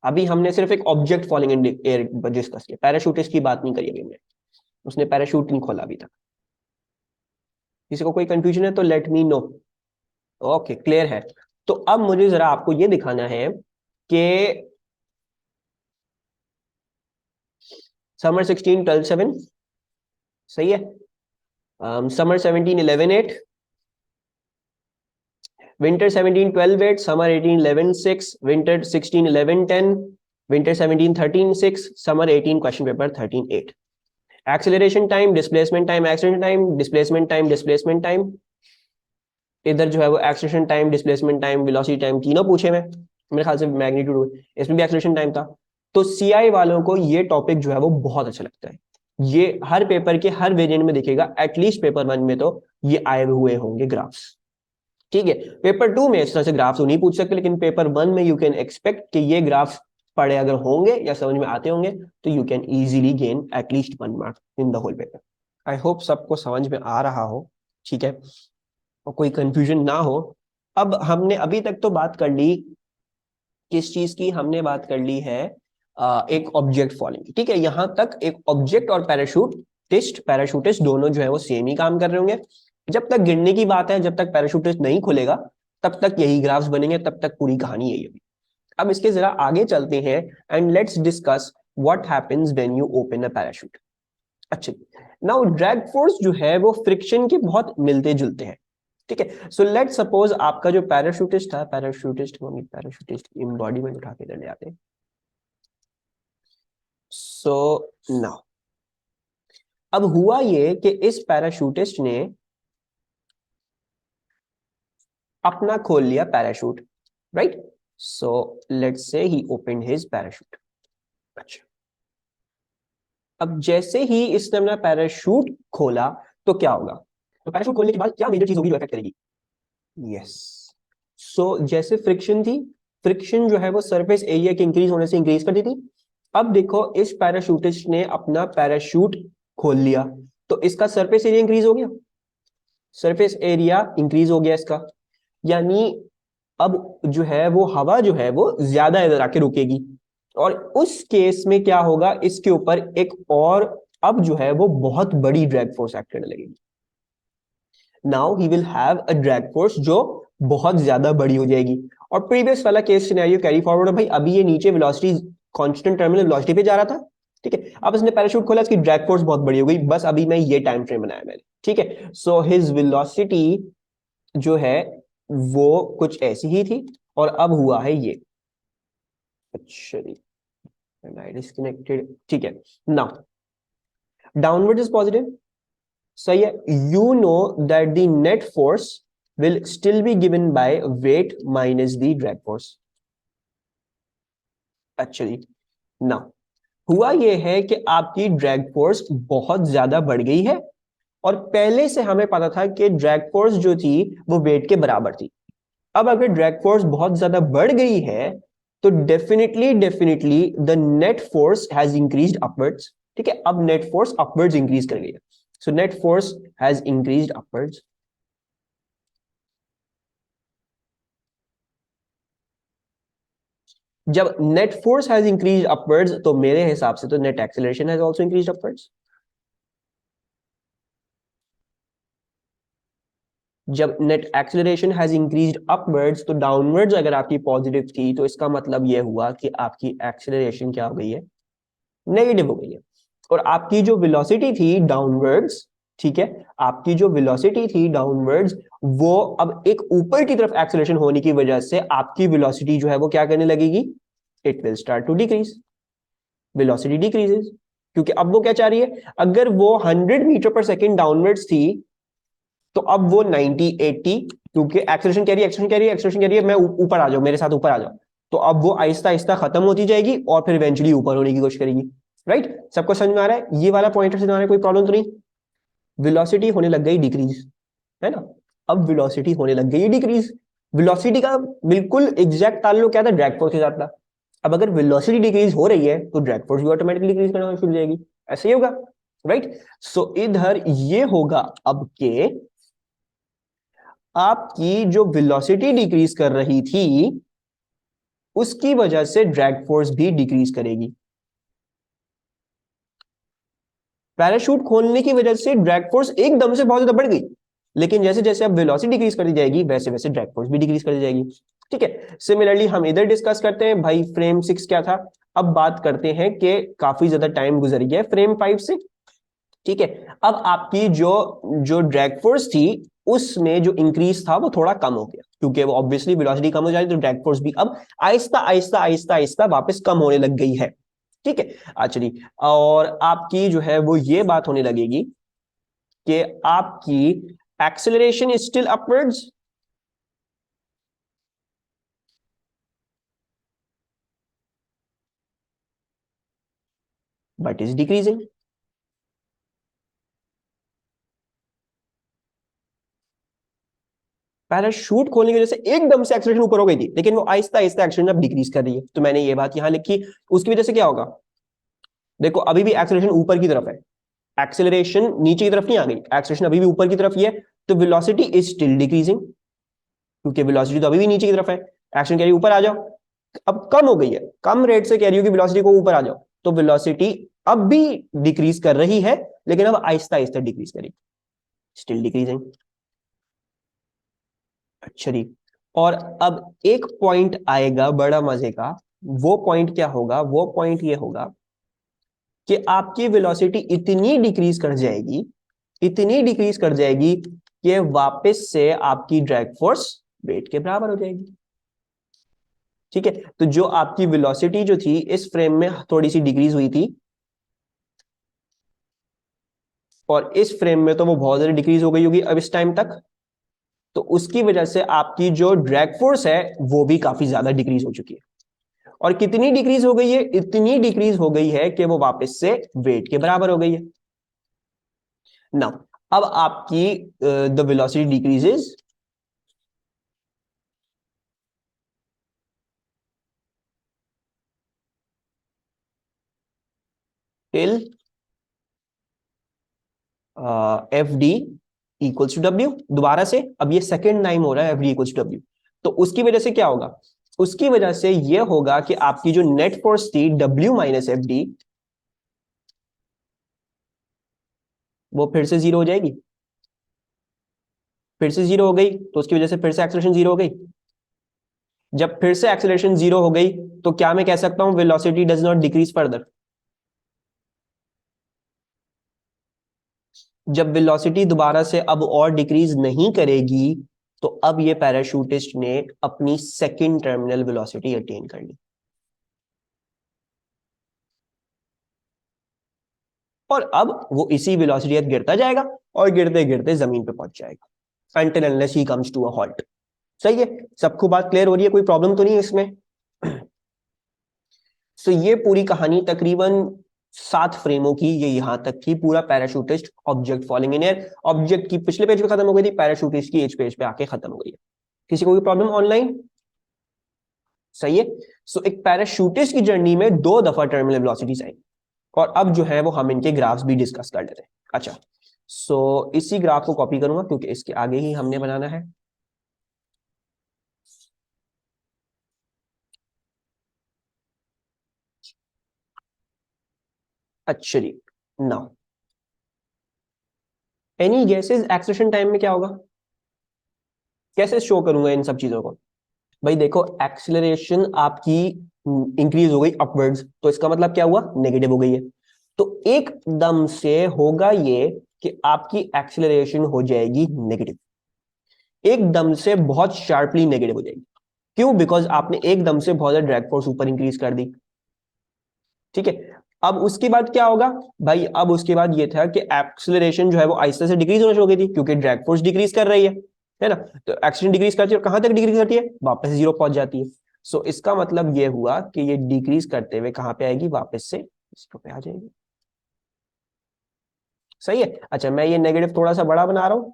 अभी हमने सिर्फ एक object falling in air discuss किया, पैराशूटिस्ट की बात नहीं करी अभी हमने। उसने पैराशूट नहीं खोला अभी तक। किसी को कोई कंफ्यूजन है तो let me know. Okay, clear है। तो अब मुझे जरा आपको ये दिखाना है कि समर 16 12 7, सही है। Summer 17 11 8, winter 17 12 8, summer 18 11 6, winter 16 11 10, winter 17 13 6, summer 18 question paper 13 8। Acceleration time, displacement time, acceleration time, displacement time, displacement time. इधर जो है वो acceleration time, displacement time, velocity time तीनों पूछे हुए। मेरे ख्याल से मैग्नीट्यूड इसमें भी एक्सेलरेशन टाइम था। तो सीआई वालों को ये टॉपिक जो है वो बहुत अच्छा लगता है। ये हर पेपर के हर वेरिएंट में दिखेगा, एटलीस्ट पेपर 1 में तो ये आए हुए होंगे ग्राफ्स। ठीक है। पेपर 2 में इस तरह से ग्राफ्स तो नहीं पूछ सकते, लेकिन पेपर 1 में यू कैन एक्सपेक्ट कि ये ग्राफ्स पढ़े अगर होंगे या समझ में आते होंगे, तो you can easily gain at least 1 mark in the whole paper. I hope सबको समझ में आ रहा हो। ठीक है, और कोई कंफ्यूजन ना हो। अब हमने अभी तक तो बात कर ली, किस चीज की हमने बात कर ली है? एक ऑब्जेक्ट फॉलिंग की। ठीक है, यहां तक एक ऑब्जेक्ट और पैराशूटिस्ट दोनों जो है वो सेम ही काम कर रहे होंगे। जब तक गिरने की बात है, जब तक पैराशूटिस्ट नहीं खुलेगा, तब तक यही ग्राफ्स बनेंगे, तब तक पूरी कहानी यही होगी। अब इसके जरा आगे चलते हैं and let's discuss what happens when you open a parachute. अच्छा, नाउ ड्रैग फोर्स जो है वो फ्रिक्शन के बहुत मिलते जुलते हैं, ठीक है। सो लेट सपोज आपका जो पैराशूटिस्ट था, पैराशूटिस्ट एम्बॉडीमेंट उठा के इधर ले आते हैं। सो नाउ अब हुआ ये कि इस पैराशूटिस्ट ने अपना खोल लिया parachute, right. So let's say he opened his parachute. अच्छा, अब जैसे ही इसने अपना पैराशूट खोला तो क्या होगा? तो पैराशूट खोलने के बाद क्या मेजर चीज होगी जो इफेक्ट करेगी? यस, सो जैसे फ्रिक्शन थी, फ्रिक्शन जो है वो सरफेस एरिया के इंक्रीज होने से इंक्रीज करती थी। अब देखो इस पैराशूटिस्ट ने अपना पैराशूट खोल लिया तो इसका सरफेस एरिया इंक्रीज हो गया, सरफेस एरिया इंक्रीज हो गया इसका, यानी अब जो है वो हवा जो है वो ज्यादा इधर आके रुकेगी और उस केस में क्या होगा, इसके ऊपर एक और अब जो है वो बहुत बड़ी ड्रैग फोर्स एक्ट करने लगेगी। Now he will have a drag force जो बहुत ज्यादा बड़ी हो जाएगी। और प्रीवियस वाला केस सिनेरियो कैरी फॉरवर्ड है भाई, अभी ये नीचे वेलोसिटी कांस्टेंट टर्मिनल वेलोसिटी पे जा रहा था, ठीक है। अब इसने पैराशूट खोला, इसकी ड्रैग फोर्स बहुत बड़ी हो गई, बस अभी मैं ये टाइम फ्रेम बनाया मैंने, ठीक है। सो हिज वेलोसिटी जो है वो कुछ ऐसी ही थी और अब हुआ है ये। अच्छा डिस्कनेक्टेड, ठीक है। नाउ डाउनवर्ड इज पॉजिटिव, सही है। You know that the net force will still be given by weight minus the drag force. अच्छा जी, नाउ हुआ यह है कि आपकी ड्रैग फोर्स बहुत ज्यादा बढ़ गई है और पहले से हमें पता था कि ड्रैग फोर्स जो थी वो वेट के बराबर थी। अब अगर ड्रैग फोर्स बहुत ज्यादा बढ़ गई है तो definitely definitely the net force has increased upwards, ठीक है। अब नेट फोर्स अपवर्ड्स इंक्रीज कर गई है, so net force has increased upwards. जब net force has increased upwards तो मेरे हिसाब से तो net acceleration has also increased upwards. जब net acceleration has increased upwards तो डाउनवर्ड्स अगर आपकी पॉजिटिव थी तो इसका मतलब यह हुआ कि आपकी एक्सेलरेशन क्या हो गई है? नेगेटिव हो गई है। और आपकी जो वेलोसिटी थी डाउनवर्ड्स, ठीक है, आपकी जो वेलोसिटी थी डाउनवर्ड्स वो अब एक ऊपर की तरफ एक्सेलरेशन होने की वजह से आपकी वेलोसिटी जो है वो क्या करने लगेगी? It will start to decrease, velocity decreases. क्योंकि अब वो क्या चाह रही है, अगर वो 100 मीटर पर सेकेंड डाउनवर्ड्स थी तो अब वो 90 80, क्योंकि एक्सेलरेशन कह रही है एक्सेलरेशन कह रही है मैं ऊपर आ जाओ, मेरे साथ ऊपर आ जाओ, तो अब वो आहिस्ता आहिस्ता खत्म होती जाएगी और फिर इवेंचुअली ऊपर होने की कोशिश करेगी, राइट। सबको समझ में आ रहा है? ये वाला पॉइंटर समझ में आ रहा है? कोई प्रॉब्लम तो नहीं? वेलोसिटी होने लग गई डिक्रीज, है ना। अब वेलोसिटी होने लग गई डिक्रीज, वेलोसिटी का बिल्कुल एग्जैक्ट ताल्लुक क्या था? ड्रैग फोर्स के साथ था। अब अगर वेलोसिटी डिक्रीज हो रही है तो ड्रैग फोर्स भी ऑटोमेटिकली डिक्रीज करना शुरू हो जाएगी, ऐसे ही होगा, राइट। सो इधर ये होगा अब के आपकी जो वेलोसिटी डिक्रीज कर रही थी उसकी वजह से ड्रैग फोर्स भी डिक्रीज करेगी। पैराशूट खोलने की वजह से ड्रैग फोर्स एकदम से बहुत ज्यादा बढ़ गई, लेकिन जैसे जैसे अब वेलोसिटी डिक्रीज कर दी जाएगी वैसे वैसे ड्रैग फोर्स भी डिक्रीज कर दी जाएगी, ठीक है। सिमिलरली हम इधर डिस्कस करते हैं भाई फ्रेम 6 क्या था। अब बात करते हैं कि काफी ज्यादा टाइम गुजर गया फ्रेम 5 से, ठीक है। अब आपकी जो जो ड्रैग फोर्स थी उसमें जो इंक्रीज था वो थोड़ा कम हो गया, क्योंकि वो ऑब्वियसली वेलोसिटी कम हो जाएगी तो ड्रैग फोर्स भी अब आहिस्ता आहिस्ता आहिस्ता आहिस्ता वापस कम होने लग गई है, ठीक है। एक्चुअली और आपकी जो है वो ये बात होने लगेगी कि आपकी acceleration is still upwards, but is decreasing. Parachute खोलने की वजह से एकदम से एक्सेलरेशन ऊपर हो गई थी, लेकिन वो आहिस्ता आहिस्ता एक्सेलरेशन अब डिक्रीज कर रही है, तो मैंने ये बात यहां लिखी। उसकी वजह से क्या होगा? देखो अभी भी एक्सेलरेशन ऊपर की तरफ है, एक्सेलरेशन नीचे की तरफ नहीं आ गई, एक्सेलरेशन अभी भी ऊपर की तरफ ही है, तो वेलोसिटी इज स्टिल डिक्रीजिंग, क्योंकि वेलोसिटी तो अभी भी नीचे की तरफ है। एक्शन कह रही है ऊपर आ जाओ, अब कम हो गई है, कम रेट से कह रही हो कि वेलोसिटी को ऊपर आ जाओ, तो वेलोसिटी अब भी डिक्रीज कर रही है, लेकिन अब आहिस्ता आहिस्ता डिक्रीज करेगी, स्टिल डिक्रीजिंग। अच्छा जी, और अब एक पॉइंट आएगा बड़ा मजे का। वो पॉइंट क्या होगा? वो पॉइंट ये होगा कि आपकी वेलोसिटी इतनी डिक्रीज कर जाएगी, इतनी डिक्रीज कर जाएगी कि वापस से आपकी ड्रैग फोर्स वेट के बराबर हो जाएगी। ठीक है, तो जो आपकी वेलोसिटी जो थी इस फ्रेम में थोड़ी सी डिक्रीज हुई थी, और इस फ्रेम में तो वो बहुत ज्यादा डिक्रीज हो गई होगी अब इस टाइम तक, तो उसकी वजह से आपकी जो ड्रैग फोर्स है वो भी काफी ज्यादा डिक्रीज हो चुकी है। और कितनी डिक्रीज हो गई है? इतनी डिक्रीज हो गई है कि वो वापस से वेट के बराबर हो गई है। नाउ अब आपकी the velocity decreases till F D equals to W. दोबारा से अब ये सेकेंड टाइम हो रहा है F D equals to W, तो उसकी वजह से क्या होगा? उसकी वजह से ये होगा कि आपकी जो नेट फोर्स थी डब्ल्यू माइनस एफ डी, वो फिर से जीरो हो जाएगी। फिर से जीरो हो गई तो उसकी वजह से फिर से एक्सेलरेशन जीरो हो गई। जब फिर से एक्सेलरेशन जीरो हो गई तो क्या मैं कह सकता हूं velocity does not decrease further? जब वेलोसिटी दोबारा से अब और डिक्रीज नहीं करेगी तो अब ये पैराशूटिस्ट ने अपनी सेकंड टर्मिनल वेलोसिटी अटेन कर ली, और अब वो इसी वेलोसिटी गिरता जाएगा और गिरते गिरते जमीन पे पहुंच जाएगा until unless he comes to a halt। सही है, सबको बात क्लियर हो रही है? कोई प्रॉब्लम तो नहीं है इसमें? सो ये पूरी कहानी तकरीबन 7 फ्रेमों की, ये यहां तक थी। पूरा parachutist object falling in air, object की पिछले पेज पे खत्म हो गई थी, पैराशूटिस्ट की एज पेज पे आके खत्म हो गई है। किसी को कोई प्रॉब्लम ऑनलाइन? सही है। सो एक पैराशूटिस्ट की जर्नी में 2 दफा टर्मिनल वेलोसिटीज आई, और अब जो है वो हम इनके ग्राफ्स भी डिस्कस कर लेते हैं। अच्छा, सो इसी ग्राफ को कॉपी करूंगा क्योंकि इसके आगे ही हमने बनाना है। अच्छा जी, now any guesses acceleration time में क्या होगा? कैसे शो करूंगा इन सब चीजों को? भाई देखो, एक्सेलरेशन आपकी इंक्रीज हो गई अपवर्ड्स, तो इसका मतलब क्या हुआ? नेगेटिव हो गई है। तो एकदम से होगा ये कि आपकी एक्सेलरेशन हो जाएगी नेगेटिव, एकदम से बहुत शार्पली नेगेटिव हो जाएगी। क्यों? बिकॉज आपने एकदम से बहुत ज्यादा ड्रैग फोर्स ऊपर इंक्रीज कर दी। ठीक है, अब उसके बाद क्या होगा भाई? अब उसके बाद ये था कि एक्सेलरेशन जो है वो आहिस्ते से डिक्रीज होना शुरू हो गई थी, क्योंकि ड्रैग फोर्स डिक्रीज कर रही है ना? तो एक्सेलरेशन डिक्रीज करती है, और कहां तक डिक्रीज करती है? वापस जीरो पहुंच जाती है। सो इसका मतलब ये हुआ कि ये डिक्रीज करते हुए कहां पे आएगी? वापस से जीरो पे आ जाएगी। सही है। अच्छा, मैं ये नेगेटिव थोड़ा सा बड़ा बना रहा हूं,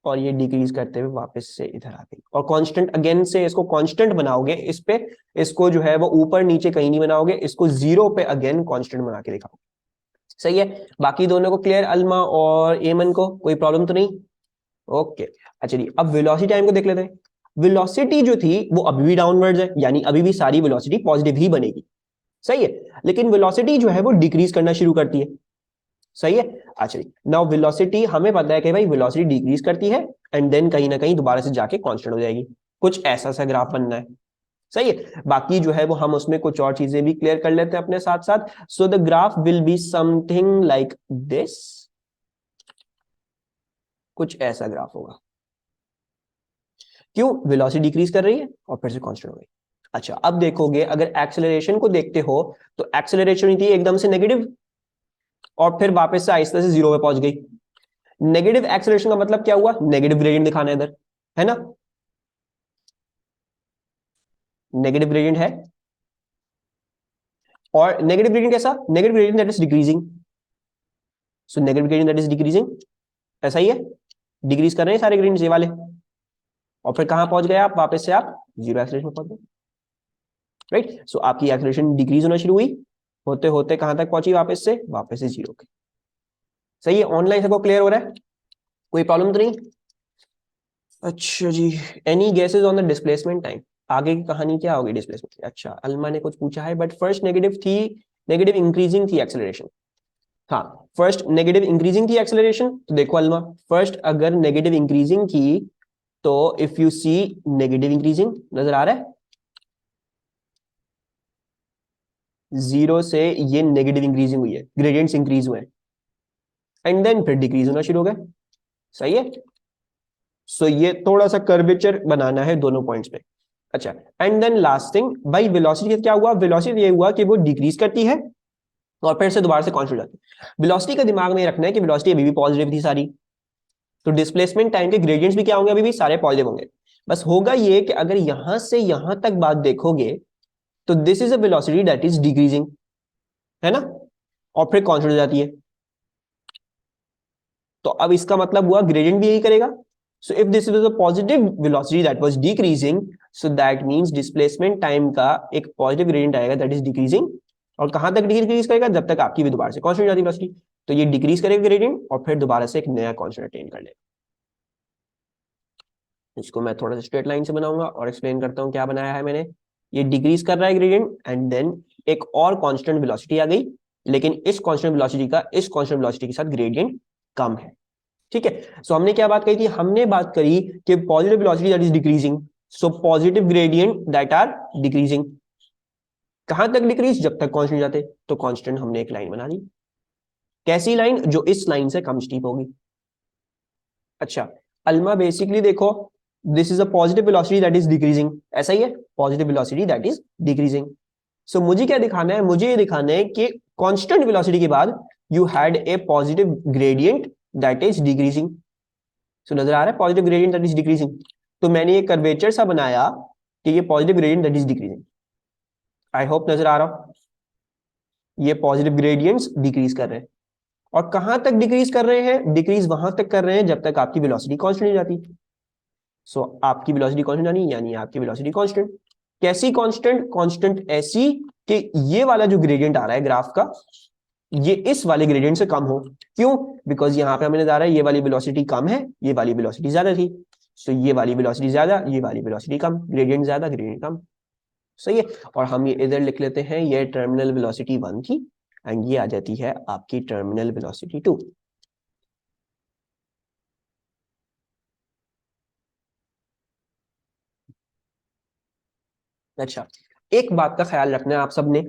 और ये डिक्रीज करते हुए वापस से इधर आ गई। और कांस्टेंट अगेन से इसको कांस्टेंट बनाओगे इस पे, इसको जो है वो ऊपर नीचे कहीं नहीं बनाओगे, इसको जीरो पे अगेन कांस्टेंट बना के दिखाओ। सही है। बाकी दोनों को क्लियर? अल्मा और एमन को कोई प्रॉब्लम तो नहीं? ओके। अच्छा जी, अब वेलोसिटी टाइम को देख लेते हैं। वेलोसिटी जो थी वो अभी भी डाउनवर्ड्स है, यानी अभी भी सारी वेलोसिटी पॉजिटिव ही बनेगी। सही है, लेकिन वेलोसिटी जो है वो डिक्रीज करना शुरू करती है। सही है। अच्छा जी, नाउ वेलोसिटी हमें पता है कि भाई वेलोसिटी डिक्रीज करती है एंड देन कहीं ना कहीं दोबारा से जाके कांस्टेंट हो जाएगी। कुछ ऐसा सा ग्राफ बनना है। सही है। बाकी जो है वो हम उसमें कुछ और चीजें भी क्लियर कर लेते हैं अपने साथ साथ। So the graph will be something like this. कुछ ऐसा ग्राफ होगा। क्यों? वेलोसिटी डिक्रीज कर रही है और फिर से कांस्टेंट हो गई। अच्छा, अब देखोगे अगर एक्सेलरेशन को देखते हो, तो एक्सेलरेशन हुई थी एकदम से नेगेटिव, और फिर वापस से आहिस्ते से जीरो पे पहुंच गई। नेगेटिव एक्सेलरेशन का मतलब क्या हुआ? नेगेटिव ग्रेडियंट दिखाना है इधर, है ना? नेगेटिव ग्रेडियंट है, और नेगेटिव ग्रेडियंट कैसा? Negative gradient that is decreasing. So negative gradient that is decreasing, ऐसा ही है। डिक्रीज कर रहे हैं सारे ग्रेडियंट ये वाले, और फिर कहां पहुंच गए आप? वापस से आप जीरो एक्सेलरेशन में पहुंच गए। राइट, सो आपकी एक्सेलरेशन डिक्रीज होना शुरू हुई, होते होते कहां तक पहुंची? वापस से जीरो के। सही है, ऑनलाइन सबको क्लियर हो रहा है? कोई प्रॉब्लम तो नहीं? अच्छा जी, any guesses on the displacement time? आगे की कहानी क्या होगी डिस्प्लेसमेंट की? अच्छा, अल्मा ने कुछ पूछा है, बट फर्स्ट नेगेटिव थी, नेगेटिव इंक्रीजिंग थी एक्सेलरेशन। हाँ, फर्स्ट नेगेटिव इंक्रीजिंग थी एक्सेलरेशन। तो देखो अल्मा, फर्स्ट अगर नेगेटिव इंक्रीजिंग की तो if you see negative increasing नजर आ रहा है, 0 से ये नेगेटिव इंक्रीजिंग हुई है, ग्रेडियंट्स इंक्रीज हुए हैं, एंड देन फिर डिक्रीज होना शुरू हो गए। सही है। सो ये थोड़ा सा कर्वेचर बनाना है दोनों पॉइंट्स पे। अच्छा, एंड देन लास्ट थिंग भाई, वेलोसिटी क्या हुआ, वेलोसिटी ये हुआ कि वो डिक्रीज करती है और फिर से दोबारा से कांस्टेंट हो जाती है। वेलोसिटी का दिमाग में रखना है कि वेलोसिटी अभी भी पॉजिटिव थी सारी, तो डिस्प्लेसमेंट टाइम के ग्रेडियंट्स भी क्या होंगे, अभी भी सारे पॉजिटिव होंगे। बस होगा ये कि अगर यहां से यहां तक बात देखोगे तो this is a velocity that is decreasing, है ना, और फिर कांस्टेंट हो जाती है। तो अब इसका मतलब हुआ ग्रेडियंट भी यही करेगा। So if this is a positive velocity that was decreasing, so that means displacement time का एक पॉजिटिव ग्रेडियंट आएगा दैट इज डिक्रीजिंग। और कहां तक डिक्रीज करेगा, जब तक आपकी भी दोबारा से कांस्टेंट हो जाती है वेलोसिटी। तो ये डिक्रीज करेगा ग्रेडियंट और फिर दोबारा से एक नया कांस्टेंट अटेन कर लेगा। इसको मैं थोड़ा सा स्ट्रेट लाइन से बनाऊंगा और एक्सप्लेन करता हूं क्या बनाया है मैंने। ये डिक्रीज कर रहा है ग्रेडियंट एंड देन एक और कांस्टेंट वेलोसिटी आ गई, लेकिन इस कांस्टेंट वेलोसिटी का इस कांस्टेंट वेलोसिटी के साथ ग्रेडियंट कम है। ठीक है। सो हमने क्या बात कही थी, हमने बात करी कि positive velocity that is decreasing, so positive gradient that are decreasing. कहां तक डिक्रीज, जब तक कांस्टेंट जाते। तो कांस्टेंट हमने एक लाइन बना दी, कैसी लाइन, जो इस लाइन से कम स्टीप होगी। अच्छा, अल्मा बेसिकली देखो, this is a positive velocity that is decreasing, ऐसा ही है, positive velocity that is decreasing. So मुझे क्या दिखाना है, मुझे ये दिखाना है कि कांस्टेंट वेलोसिटी के बाद you had a positive gradient that is decreasing. So नजर आ रहा है positive gradient that is decreasing. तो मैंने ये कर्वेचर सा बनाया कि ये positive gradient that is decreasing. I hope नजर आ रहा हो, ये पॉजिटिव ग्रेडियंट्स डिक्रीज कर रहे हैं। और कहां तक डिक्रीज कर रहे हैं, डिक्रीज वहां तक कर रहे हैं जब तक आपकी वेलोसिटी कांस्टेंट नहीं जाती। सो आपकी वेलोसिटी कांस्टेंट आनी, यानी आपकी वेलोसिटी कांस्टेंट। कैसी कांस्टेंट, कांस्टेंट ऐसी कि ये वाला जो ग्रेडियंट आ रहा है ग्राफ का, ये इस वाले ग्रेडियंट से कम हो। क्यों, बिकॉज यहाँ पे हमें नजर आ रहा है ये वाली वेलोसिटी कम है, ये वाली वेलोसिटी ज्यादा थी। सो ये वाली वेलोसिटी ज्यादा, ये वाली वेलोसिटी कम, ग्रेडियंट ज्यादा ग्रेडियंट कम। सही है। और हम ये इधर लिख लेते हैं, ये टर्मिनल वेलोसिटी 1 थी एंड ये आ जाती है आपकी टर्मिनल वेलोसिटी 2। अच्छा, एक बात का ख्याल रखना है आप सबने,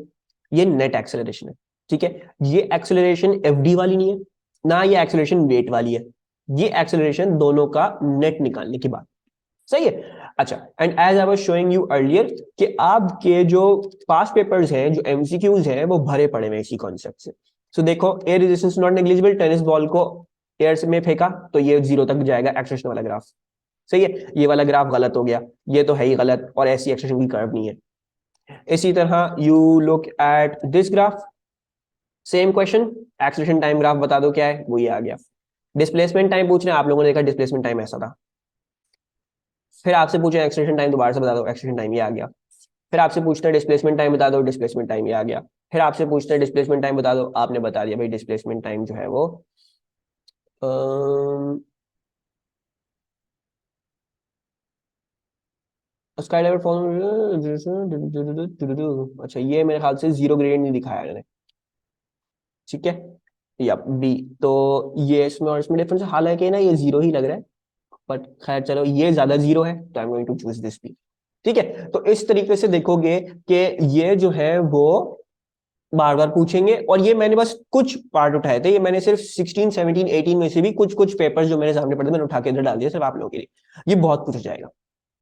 ये नेट एक्सेलरेशन है, ठीक है। ये एक्सेलरेशन एफडी वाली नहीं है, ना ये एक्सेलरेशन वेट वाली है, ये एक्सेलरेशन दोनों का नेट निकालने की बात। सही है। अच्छा, and as I was showing you earlier कि आपके जो पास्ट पेपर्स हैं, जो एमसीक्यूज हैं, वो भरे पड़े हैं इसी कॉन्सेप्ट से। सो देखो, air resistance not negligible, tennis ball को एयर में फेंका तो ये 0 तक जाएगा, एक्सेलरेशन वाला ग्राफ। सही है, ये वाला ग्राफ गलत हो गया, ये तो है ही गलत, और ऐसी एक्सेलरेशन की कर्व नहीं है। इसी तरह you look at this graph, same question, acceleration time graph बता दो क्या है, वो ये आ गया। डिस्प्लेसमेंट टाइम पूछ रहे हैं, आप लोगों ने देखा डिस्प्लेसमेंट टाइम ऐसा था। फिर आपसे पूछे एक्सेलरेशन टाइम, दोबारा से बता दो, एक्सेलरेशन टाइम ये आ गया। फिर आपसे पूछते हैं डिस्प्लेसमेंट टाइम बता दो, डिस्प्लेसमेंट टाइम ये आ गया। फिर आपसे पूछते हैं डिस्प्लेसमेंट टाइम बता दो, आपने बता दिया भाई डिस्प्लेसमेंट टाइम जो है वो स्काई लेवल फॉर्म। अच्छा, ये मेरे ख्याल से 0 ग्रेडियंट नहीं दिखाया मैंने, ठीक है, या बी। तो ये इसमें और इसमें डिफरेंस, हालांकि ना ये 0 ही लग रहा है, बट खैर चलो, ये ज्यादा 0 है तो I am going to choose this B. ठीक है, तो इस तरीके से देखोगे कि ये जो है वो बार बार पूछेंगे। और ये मैंने बस कुछ पार्ट उठाए थे, ये मैंने सिर्फ 16 17 18 में से भी कुछ कुछ पेपर्स जो मेरे सामने पड़े मैंने उठा के इधर डाल दिया सिर्फ आप लोगों के लिए। ये बहुत कुछ हो जाएगा,